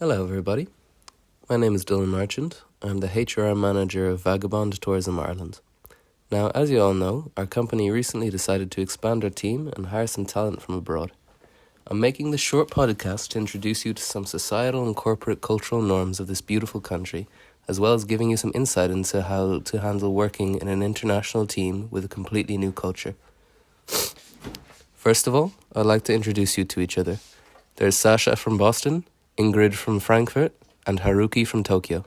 Hello, everybody. My name is Dylan Marchant. I'm the HRM manager of Vagabond Tourism Ireland. Now, as you all know, our company recently decided to expand our team and hire some talent from abroad. I'm making this short podcast to introduce you to some societal and corporate cultural norms of this beautiful country, as well as giving you some insight into how to handle working in an international team with a completely new culture. First of all, I'd like to introduce you to each other. There's Sasha from Boston, Ingrid from Frankfurt, and Haruki from Tokyo.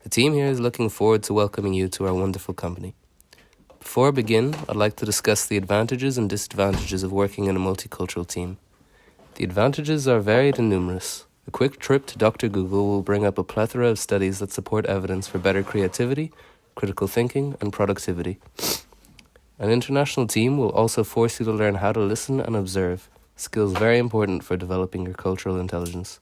The team here is looking forward to welcoming you to our wonderful company. Before I begin, I'd like to discuss the advantages and disadvantages of working in a multicultural team. The advantages are varied and numerous. A quick trip to Dr. Google will bring up a plethora of studies that support evidence for better creativity, critical thinking, and productivity. An international team will also force you to learn how to listen and observe, skills very important for developing your cultural intelligence.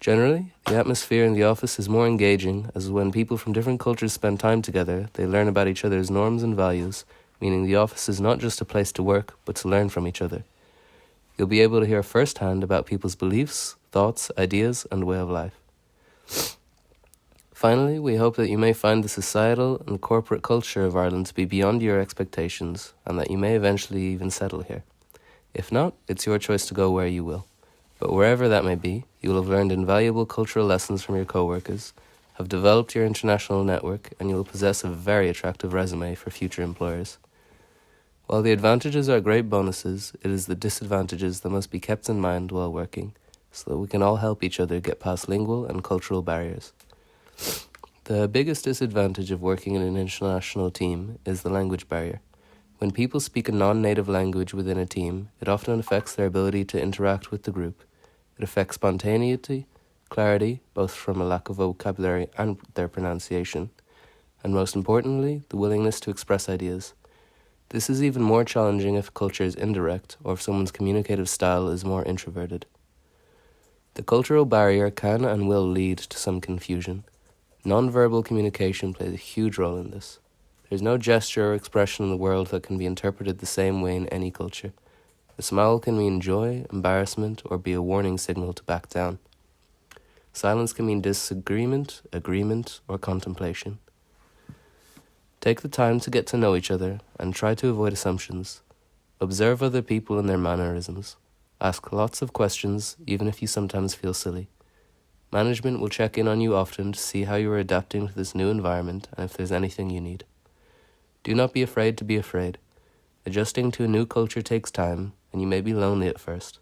Generally, the atmosphere in the office is more engaging, as when people from different cultures spend time together, they learn about each other's norms and values, meaning the office is not just a place to work, but to learn from each other. You'll be able to hear firsthand about people's beliefs, thoughts, ideas, and way of life. Finally, we hope that you may find the societal and corporate culture of Ireland to be beyond your expectations, and that you may eventually even settle here. If not, it's your choice to go where you will. But wherever that may be, you will have learned invaluable cultural lessons from your co-workers, have developed your international network, and you will possess a very attractive resume for future employers. While the advantages are great bonuses, it is the disadvantages that must be kept in mind while working, so that we can all help each other get past lingual and cultural barriers. The biggest disadvantage of working in an international team is the language barrier. When people speak a non-native language within a team, it often affects their ability to interact with the group. It affects spontaneity, clarity, both from a lack of vocabulary and their pronunciation, and most importantly, the willingness to express ideas. This is even more challenging if culture is indirect or if someone's communicative style is more introverted. The cultural barrier can and will lead to some confusion. Non-verbal communication plays a huge role in this. There's no gesture or expression in the world that can be interpreted the same way in any culture. A smile can mean joy, embarrassment, or be a warning signal to back down. Silence can mean disagreement, agreement, or contemplation. Take the time to get to know each other and try to avoid assumptions. Observe other people and their mannerisms. Ask lots of questions, even if you sometimes feel silly. Management will check in on you often to see how you are adapting to this new environment and if there's anything you need. Do not be afraid to be afraid. Adjusting to a new culture takes time, and you may be lonely at first.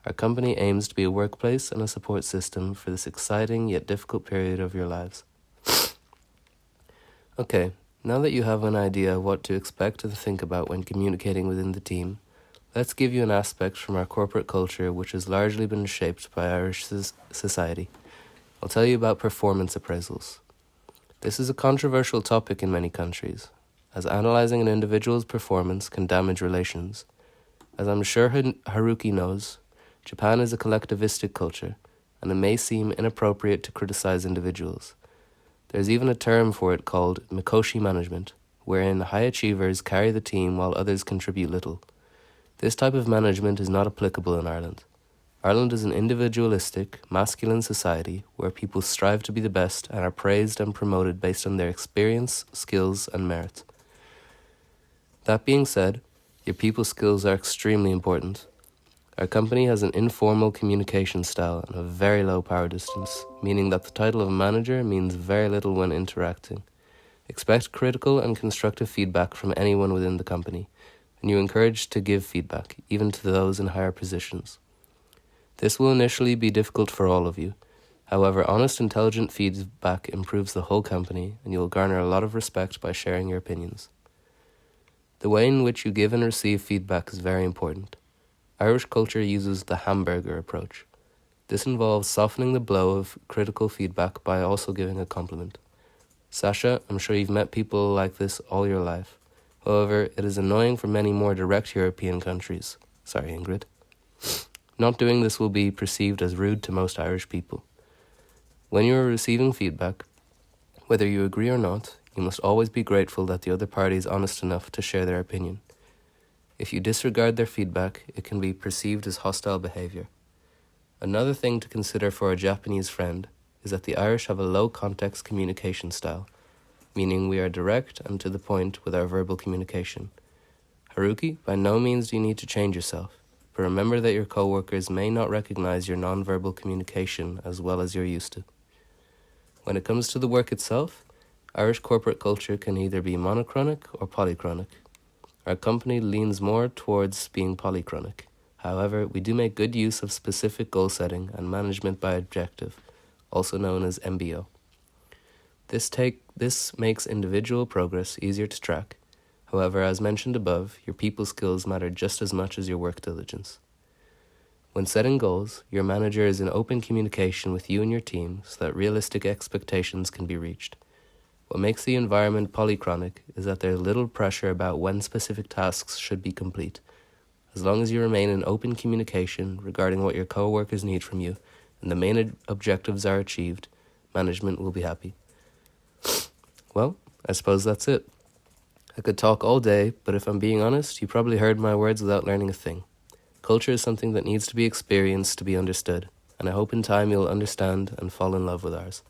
Our company aims to be a workplace and a support system for this exciting yet difficult period of your lives. Okay, now that you have an idea of what to expect or to think about when communicating within the team, let's give you an aspect from our corporate culture which has largely been shaped by Irish society. I'll tell you about performance appraisals. This is a controversial topic in many countries, as analysing an individual's performance can damage relations. As I'm sure Haruki knows, Japan is a collectivistic culture, and it may seem inappropriate to criticize individuals. There's even a term for it called Mikoshi management, wherein high achievers carry the team while others contribute little. This type of management is not applicable in Ireland. Ireland is an individualistic, masculine society where people strive to be the best and are praised and promoted based on their experience, skills, and merit. That being said, your people skills are extremely important. Our company has an informal communication style and a very low power distance, meaning that the title of manager means very little when interacting. Expect critical and constructive feedback from anyone within the company, and you're encouraged to give feedback, even to those in higher positions. This will initially be difficult for all of you. However, honest, intelligent feedback improves the whole company, and you will garner a lot of respect by sharing your opinions. The way in which you give and receive feedback is very important. Irish culture uses the hamburger approach. This involves softening the blow of critical feedback by also giving a compliment. Sasha, I'm sure you've met people like this all your life. However, it is annoying for many more direct European countries. Sorry, Ingrid. Not doing this will be perceived as rude to most Irish people. When you are receiving feedback, whether you agree or not, you must always be grateful that the other party is honest enough to share their opinion. If you disregard their feedback, it can be perceived as hostile behaviour. Another thing to consider for a Japanese friend is that the Irish have a low-context communication style, meaning we are direct and to the point with our verbal communication. Haruki, by no means do you need to change yourself, but remember that your coworkers may not recognize your nonverbal communication as well as you're used to. When it comes to the work itself, Irish corporate culture can either be monochronic or polychronic. Our company leans more towards being polychronic. However, we do make good use of specific goal setting and management by objective, also known as MBO. This makes individual progress easier to track. However, as mentioned above, your people skills matter just as much as your work diligence. When setting goals, your manager is in open communication with you and your team so that realistic expectations can be reached. What makes the environment polychronic is that there's little pressure about when specific tasks should be complete. As long as you remain in open communication regarding what your co-workers need from you and the main objectives are achieved, management will be happy. Well, I suppose that's it. I could talk all day, but if I'm being honest, you probably heard my words without learning a thing. Culture is something that needs to be experienced to be understood, and I hope in time you'll understand and fall in love with ours.